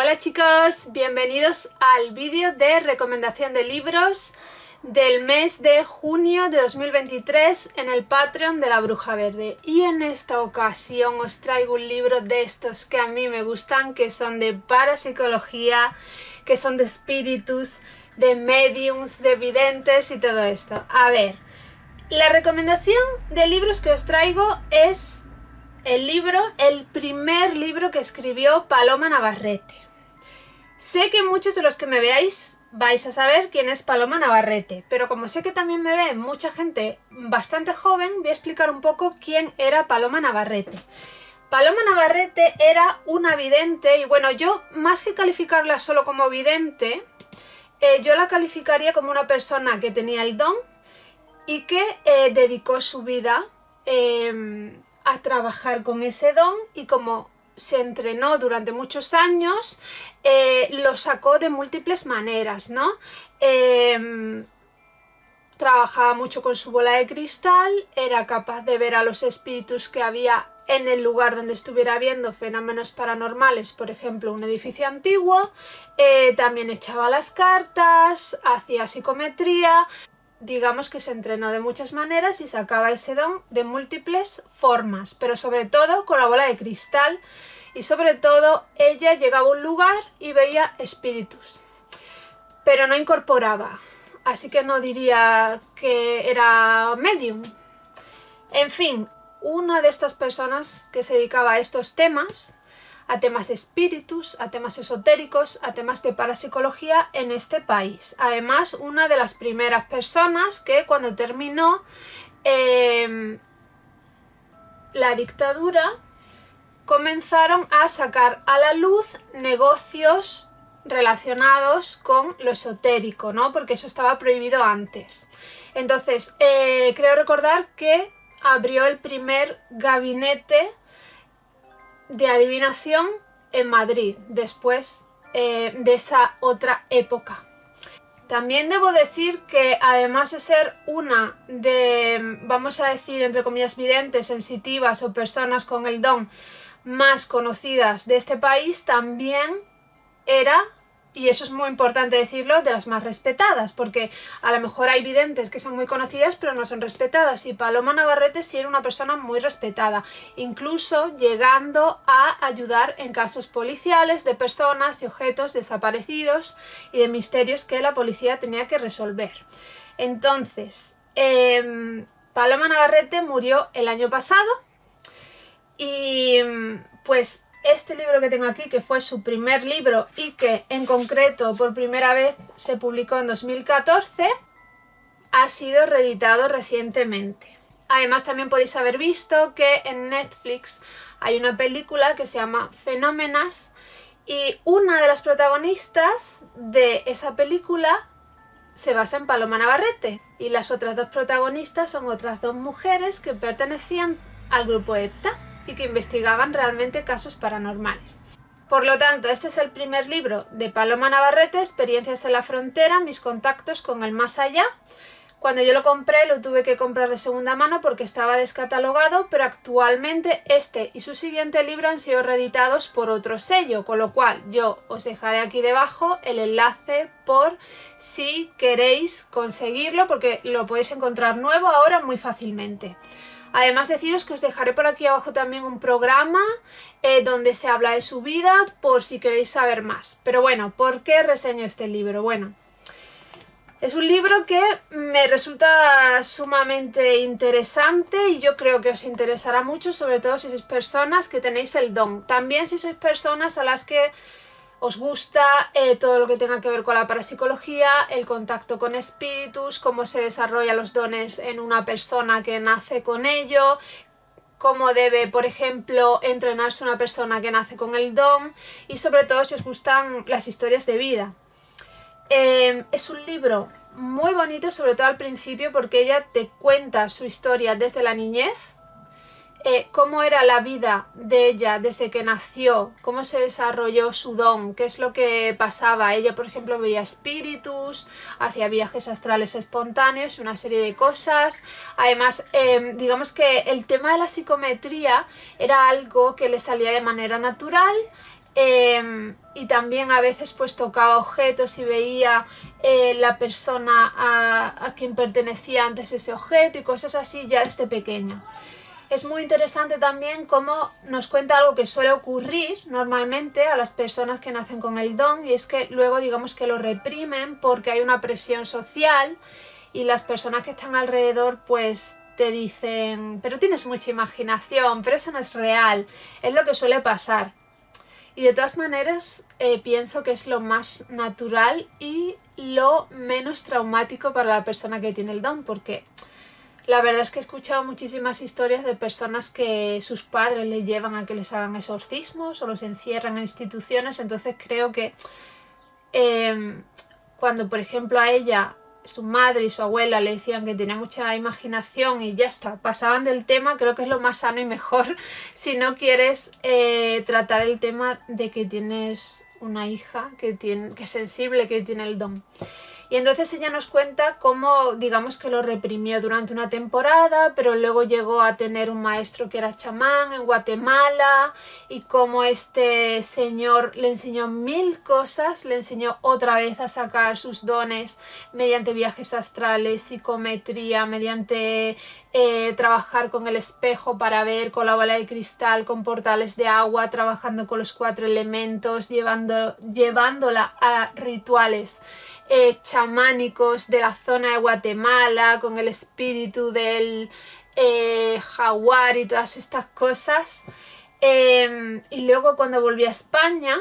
Hola chicos, bienvenidos al vídeo de recomendación de libros del mes de junio de 2023 en el Patreon de la Bruja Verde. Y en esta ocasión os traigo un libro de estos que a mí me gustan, que son de parapsicología, que son de espíritus, de mediums, de videntes y todo esto. A ver, la recomendación de libros que os traigo es el primer libro que escribió Paloma Navarrete. Sé que muchos de los que me veáis vais a saber quién es Paloma Navarrete, pero como sé que también me ve mucha gente bastante joven, voy a explicar un poco quién era Paloma Navarrete. Paloma Navarrete era una vidente y bueno, yo más que calificarla solo como vidente, yo la calificaría como una persona que tenía el don y que dedicó su vida a trabajar con ese don, y como se entrenó durante muchos años, lo sacó de múltiples maneras, ¿no? Trabajaba mucho con su bola de cristal, era capaz de ver a los espíritus que había en el lugar donde estuviera viendo fenómenos paranormales, por ejemplo un edificio antiguo, también echaba las cartas, hacía psicometría. Digamos que se entrenó de muchas maneras y sacaba ese don de múltiples formas, pero sobre todo con la bola de cristal, y sobre todo ella llegaba a un lugar y veía espíritus, pero no incorporaba, así que no diría que era medium. En fin, una de estas personas que se dedicaba a estos temas, a temas de espíritus, a temas esotéricos, a temas de parapsicología en este país. Además, una de las primeras personas que cuando terminó la dictadura comenzaron a sacar a la luz negocios relacionados con lo esotérico, ¿no? Porque eso estaba prohibido antes. Entonces, creo recordar que abrió el primer gabinete de adivinación en Madrid, después de esa otra época. También debo decir que además de ser una de, vamos a decir, entre comillas, videntes, sensitivas o personas con el don más conocidas de este país, también era, y eso es muy importante decirlo, de las más respetadas, porque a lo mejor hay videntes que son muy conocidas pero no son respetadas, y Paloma Navarrete sí era una persona muy respetada, incluso llegando a ayudar en casos policiales de personas y objetos desaparecidos y de misterios que la policía tenía que resolver. Entonces, Paloma Navarrete murió el año pasado y pues este libro que tengo aquí, que fue su primer libro y que en concreto por primera vez se publicó en 2014, ha sido reeditado recientemente. Además también podéis haber visto que en Netflix hay una película que se llama Fenómenas, y una de las protagonistas de esa película se basa en Paloma Navarrete, y las otras dos protagonistas son otras dos mujeres que pertenecían al grupo EPTA y que investigaban realmente casos paranormales. Por lo tanto, este es el primer libro de Paloma Navarrete, Experiencias en la Frontera, mis contactos con el más allá. Cuando yo lo compré, lo tuve que comprar de segunda mano porque estaba descatalogado, pero actualmente este y su siguiente libro han sido reeditados por otro sello, con lo cual yo os dejaré aquí debajo el enlace por si queréis conseguirlo, porque lo podéis encontrar nuevo ahora muy fácilmente. Además, deciros que os dejaré por aquí abajo también un programa donde se habla de su vida, por si queréis saber más. Pero bueno, ¿por qué reseño este libro? Bueno, es un libro que me resulta sumamente interesante y yo creo que os interesará mucho, sobre todo si sois personas que tenéis el don. También si sois personas a las que os gusta todo lo que tenga que ver con la parapsicología, el contacto con espíritus, cómo se desarrollan los dones en una persona que nace con ello, cómo debe, por ejemplo, entrenarse una persona que nace con el don, y sobre todo si os gustan las historias de vida. Es un libro muy bonito, sobre todo al principio, porque ella te cuenta su historia desde la niñez, cómo era la vida de ella desde que nació, cómo se desarrolló su don, qué es lo que pasaba. Ella, por ejemplo, veía espíritus, hacía viajes astrales espontáneos y una serie de cosas. Además, digamos que el tema de la psicometría era algo que le salía de manera natural. Y también a veces pues tocaba objetos y veía la persona a quien pertenecía antes ese objeto y cosas así ya desde pequeña. Es muy interesante también cómo nos cuenta algo que suele ocurrir normalmente a las personas que nacen con el don, y es que luego digamos que lo reprimen porque hay una presión social y las personas que están alrededor pues te dicen, pero tienes mucha imaginación, pero eso no es real, es lo que suele pasar. Y de todas maneras pienso que es lo más natural y lo menos traumático para la persona que tiene el don, porque la verdad es que he escuchado muchísimas historias de personas que sus padres les llevan a que les hagan exorcismos o los encierran en instituciones, entonces creo que cuando por ejemplo a ella su madre y su abuela le decían que tenía mucha imaginación y ya está, pasaban del tema, creo que es lo más sano y mejor si no quieres tratar el tema de que tienes una hija que es sensible, que tiene el don. Y entonces ella nos cuenta cómo, digamos que lo reprimió durante una temporada, pero luego llegó a tener un maestro que era chamán en Guatemala, y cómo este señor le enseñó 1000 cosas, le enseñó otra vez a sacar sus dones mediante viajes astrales, psicometría, mediante trabajar con el espejo para ver, con la bola de cristal, con portales de agua, trabajando con los 4 elementos, llevándola a rituales chamánicos de la zona de Guatemala, con el espíritu del jaguar y todas estas cosas. Y luego cuando volví a España,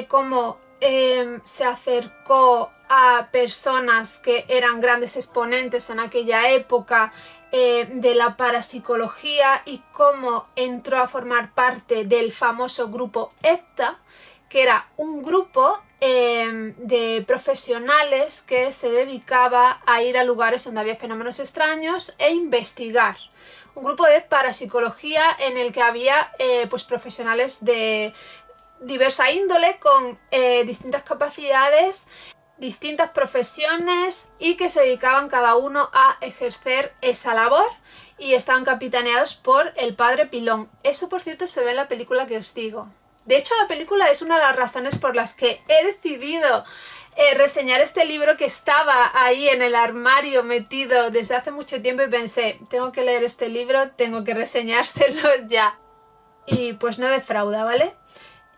como se acercó a personas que eran grandes exponentes en aquella época de la parapsicología, y cómo entró a formar parte del famoso grupo EPTA, que era un grupo de profesionales que se dedicaba a ir a lugares donde había fenómenos extraños e investigar. Un grupo de parapsicología en el que había pues profesionales de diversa índole con distintas capacidades, distintas profesiones, y que se dedicaban cada uno a ejercer esa labor, y estaban capitaneados por el padre Pilón. Eso, por cierto, se ve en la película que os digo. De hecho, la película es una de las razones por las que he decidido reseñar este libro, que estaba ahí en el armario metido desde hace mucho tiempo, y pensé, tengo que leer este libro, tengo que reseñárselo ya. Y pues no defrauda, ¿vale?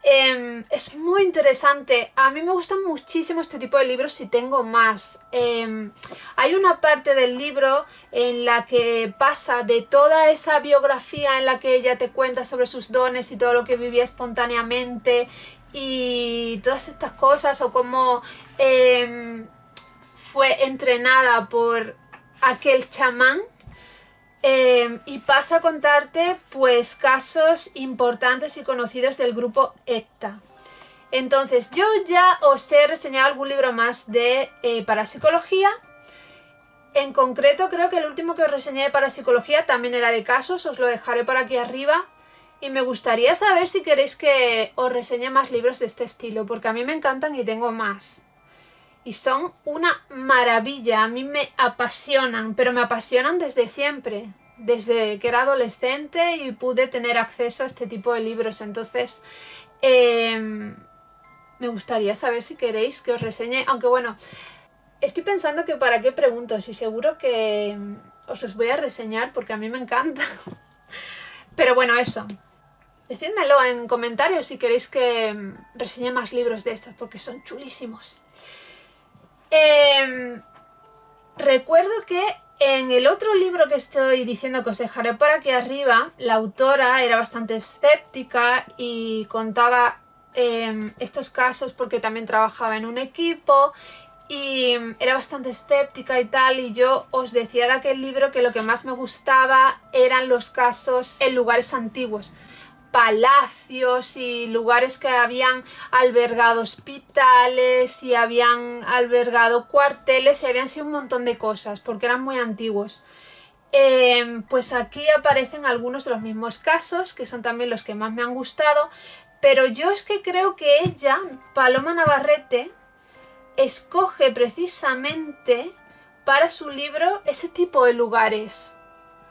Es muy interesante. A mí me gustan muchísimo este tipo de libros y tengo más. Hay una parte del libro en la que pasa de toda esa biografía en la que ella te cuenta sobre sus dones y todo lo que vivía espontáneamente y todas estas cosas, o cómo fue entrenada por aquel chamán. Y pasa a contarte pues casos importantes y conocidos del grupo EPTA. Entonces yo ya os he reseñado algún libro más de parapsicología. En concreto creo que el último que os reseñé de parapsicología también era de casos, os lo dejaré por aquí arriba. Y me gustaría saber si queréis que os reseñe más libros de este estilo, porque a mí me encantan y tengo más. Y son una maravilla, a mí me apasionan, pero me apasionan desde siempre, desde que era adolescente y pude tener acceso a este tipo de libros. Entonces me gustaría saber si queréis que os reseñe, aunque bueno, estoy pensando que para qué pregunto, si seguro que os los voy a reseñar porque a mí me encanta. Pero bueno, eso. Decídmelo en comentarios si queréis que reseñe más libros de estos, porque son chulísimos. Recuerdo que en el otro libro que estoy diciendo que os dejaré por aquí arriba, la autora era bastante escéptica y contaba estos casos porque también trabajaba en un equipo y era bastante escéptica y tal, y yo os decía de aquel libro que lo que más me gustaba eran los casos en lugares antiguos, palacios y lugares que habían albergado hospitales y habían albergado cuarteles y habían sido un montón de cosas porque eran muy antiguos. Pues aquí aparecen algunos de los mismos casos, que son también los que más me han gustado, pero yo es que creo que ella, Paloma Navarrete, escoge precisamente para su libro ese tipo de lugares,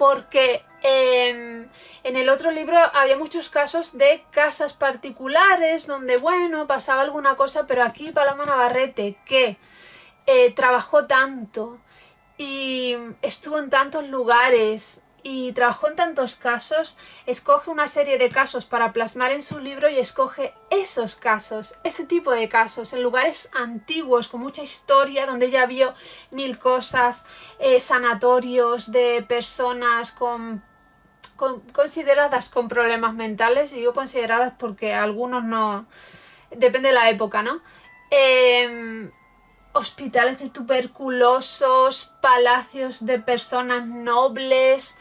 porque en el otro libro había muchos casos de casas particulares donde, bueno, pasaba alguna cosa, pero aquí Paloma Navarrete, que trabajó tanto y estuvo en tantos lugares y trabajó en tantos casos, escoge una serie de casos para plasmar en su libro y escoge esos casos, ese tipo de casos, en lugares antiguos, con mucha historia, donde ella vio mil cosas, sanatorios de personas consideradas con problemas mentales, y digo consideradas porque algunos no, depende de la época, ¿no? Hospitales de tuberculosos, palacios de personas nobles,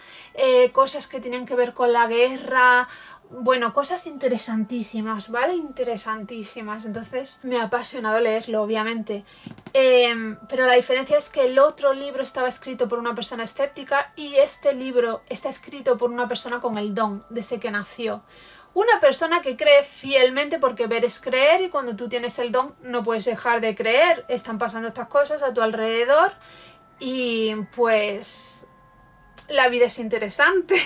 cosas que tienen que ver con la guerra, bueno, cosas interesantísimas, ¿vale? Interesantísimas. Entonces me ha apasionado leerlo, obviamente. Pero la diferencia es que el otro libro estaba escrito por una persona escéptica y este libro está escrito por una persona con el don desde que nació. Una persona que cree fielmente, porque ver es creer, y cuando tú tienes el don no puedes dejar de creer. Están pasando estas cosas a tu alrededor y pues la vida es interesante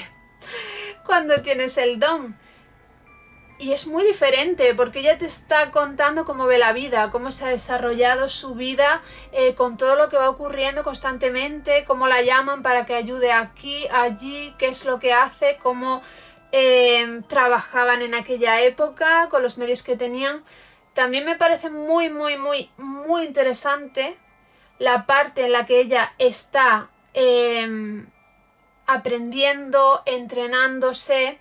cuando tienes el don. Y es muy diferente porque ella te está contando cómo ve la vida, cómo se ha desarrollado su vida, con todo lo que va ocurriendo constantemente, cómo la llaman para que ayude aquí, allí, qué es lo que hace, cómo trabajaban en aquella época con los medios que tenían. También me parece muy interesante la parte en la que ella está aprendiendo, entrenándose,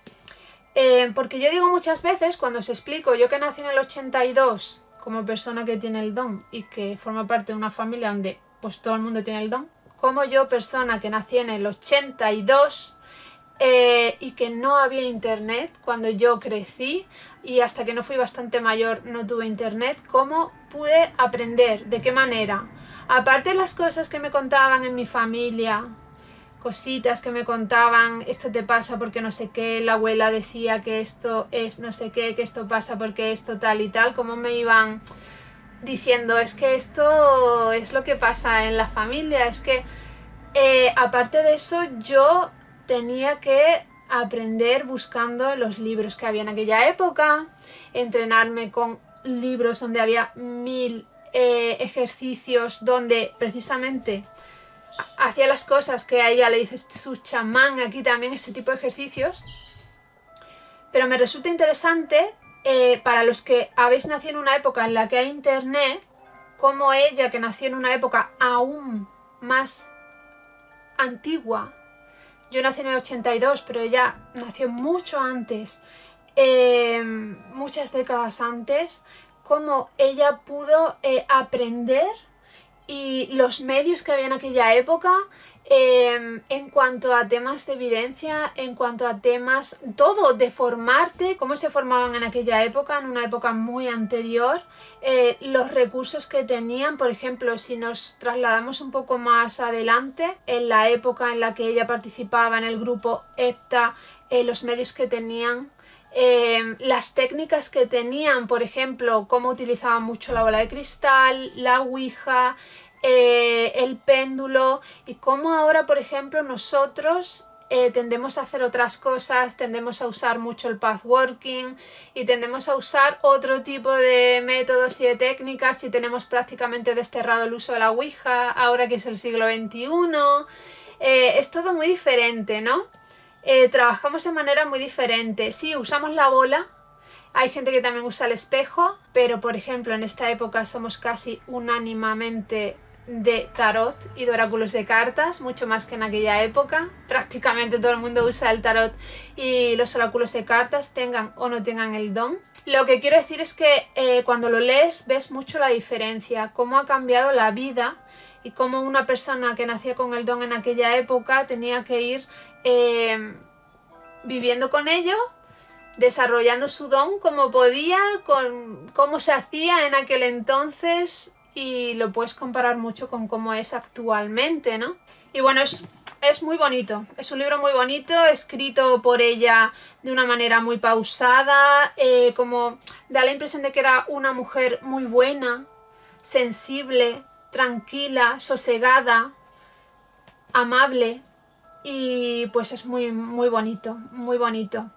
porque yo digo muchas veces cuando os explico, yo que nací en el 82 como persona que tiene el don y que forma parte de una familia donde pues todo el mundo tiene el don, como yo, persona que nací en el 82 y que no había internet cuando yo crecí y hasta que no fui bastante mayor no tuve internet, ¿cómo pude aprender? ¿De qué manera? Aparte de las cosas que me contaban en mi familia, cositas que me contaban, esto te pasa porque no sé qué, la abuela decía que esto es no sé qué, que esto pasa porque esto tal y tal, cómo me iban diciendo, es que esto es lo que pasa en la familia, es que aparte de eso yo tenía que aprender buscando los libros que había en aquella época, entrenarme con libros donde había 1000 ejercicios, donde precisamente hacía las cosas que a ella le dice su chamán, aquí también ese tipo de ejercicios. Pero me resulta interesante, para los que habéis nacido en una época en la que hay internet, como ella, que nació en una época aún más antigua. Yo nací en el 82, pero ella nació mucho antes, muchas décadas antes, cómo ella pudo aprender y los medios que había en aquella época, en cuanto a temas de evidencia, en cuanto a temas, todo, de formarte, cómo se formaban en aquella época, en una época muy anterior, los recursos que tenían. Por ejemplo, si nos trasladamos un poco más adelante, en la época en la que ella participaba en el grupo EPTA, los medios que tenían, las técnicas que tenían, por ejemplo, cómo utilizaban mucho la bola de cristal, la ouija, el péndulo, y cómo ahora, por ejemplo, nosotros tendemos a hacer otras cosas, tendemos a usar mucho el pathworking y tendemos a usar otro tipo de métodos y de técnicas, y tenemos prácticamente desterrado el uso de la ouija ahora que es el siglo XXI. Es todo muy diferente, ¿no? Trabajamos de manera muy diferente. Sí, usamos la bola, hay gente que también usa el espejo, pero por ejemplo en esta época somos casi unánimamente de tarot y de oráculos de cartas, mucho más que en aquella época. Prácticamente todo el mundo usa el tarot y los oráculos de cartas, tengan o no tengan el don. Lo que quiero decir es que cuando lo lees ves mucho la diferencia, cómo ha cambiado la vida y cómo una persona que nacía con el don en aquella época tenía que ir viviendo con ello, desarrollando su don como podía, con cómo se hacía en aquel entonces, y lo puedes comparar mucho con cómo es actualmente, ¿no? Y bueno, es muy bonito, es un libro muy bonito, escrito por ella de una manera muy pausada, como da la impresión de que era una mujer muy buena, sensible, tranquila, sosegada, amable. y pues es muy, muy bonito, muy bonito.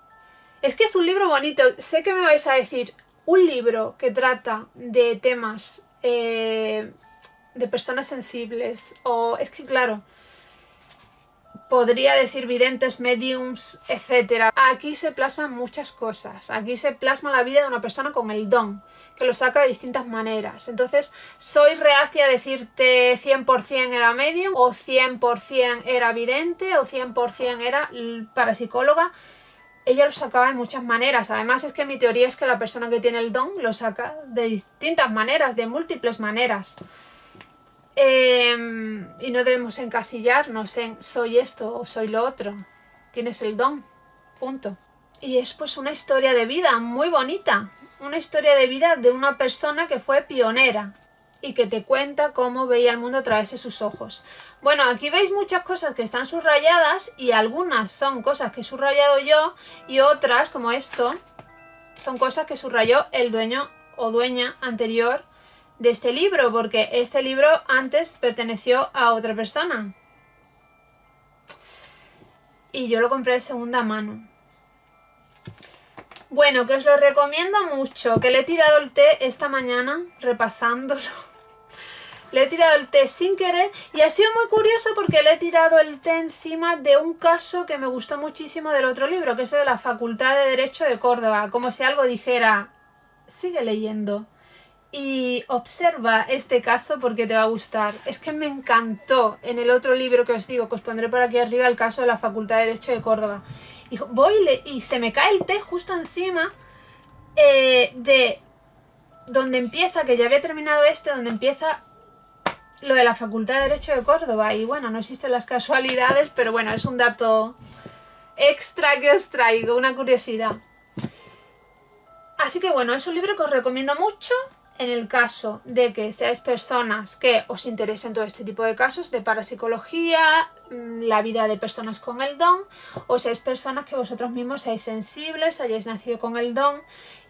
Es que es un libro bonito. Sé que me vais a decir, un libro que trata de temas de personas sensibles, o es que claro, podría decir videntes, mediums, etc. Aquí se plasman muchas cosas. Aquí se plasma la vida de una persona con el don, que lo saca de distintas maneras. Entonces, soy reacia a decirte 100% era medium, o 100% era vidente, o 100% era parapsicóloga. Ella lo sacaba de muchas maneras. Además, es que mi teoría es que la persona que tiene el don lo saca de distintas maneras, de múltiples maneras. Y no debemos encasillarnos en soy esto o soy lo otro. Tienes el don. Punto. Y es pues una historia de vida muy bonita. Una historia de vida de una persona que fue pionera y que te cuenta cómo veía el mundo a través de sus ojos. Bueno, aquí veis muchas cosas que están subrayadas y algunas son cosas que he subrayado yo y otras, como esto, son cosas que subrayó el dueño o dueña anterior de este libro, porque este libro antes perteneció a otra persona y yo lo compré de segunda mano. Bueno, que os lo recomiendo mucho, que le he tirado el té esta mañana repasándolo. Le he tirado el té sin querer y ha sido muy curioso porque le he tirado el té encima de un caso que me gustó muchísimo del otro libro, que es el de la Facultad de Derecho de Córdoba, como si algo dijera, sigue leyendo y observa este caso porque te va a gustar. Es que me encantó en el otro libro que os digo, que os pondré por aquí arriba, el caso de la Facultad de Derecho de Córdoba. Y se me cae el té justo encima de donde empieza, que ya había terminado donde empieza lo de la Facultad de Derecho de Córdoba. Y bueno, no existen las casualidades, pero bueno, es un dato extra que os traigo, una curiosidad. Así que bueno, es un libro que os recomiendo mucho en el caso de que seáis personas que os interesen todo este tipo de casos de parapsicología, la vida de personas con el don, o seáis personas que vosotros mismos seáis sensibles, hayáis nacido con el don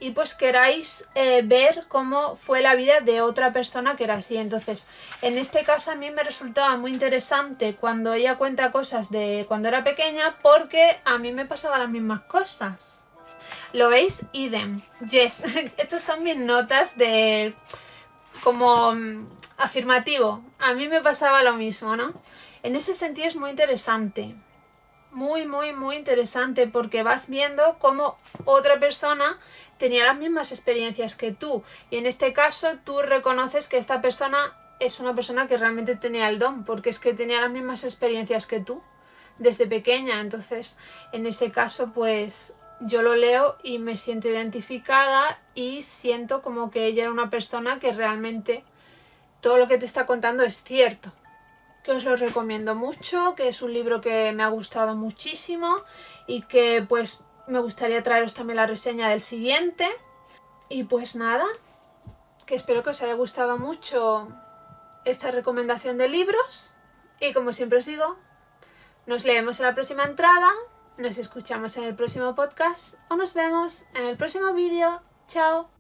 y pues queráis ver cómo fue la vida de otra persona que era así. Entonces, en este caso a mí me resultaba muy interesante cuando ella cuenta cosas de cuando era pequeña, porque a mí me pasaban las mismas cosas. ¿Lo veis? Idem. Yes. Estas son mis notas de como afirmativo. A mí me pasaba lo mismo, ¿no? En ese sentido es muy interesante. Muy, muy, muy interesante porque vas viendo cómo otra persona tenía las mismas experiencias que tú. Y en este caso tú reconoces que esta persona es una persona que realmente tenía el don, porque es que tenía las mismas experiencias que tú desde pequeña. Entonces, en ese caso, pues yo lo leo y me siento identificada y siento como que ella era una persona que realmente todo lo que te está contando es cierto. Que os lo recomiendo mucho, que es un libro que me ha gustado muchísimo y que pues me gustaría traeros también la reseña del siguiente. Y pues nada, que espero que os haya gustado mucho esta recomendación de libros y como siempre os digo, nos leemos en la próxima entrada. Nos escuchamos en el próximo podcast o nos vemos en el próximo vídeo. ¡Chao!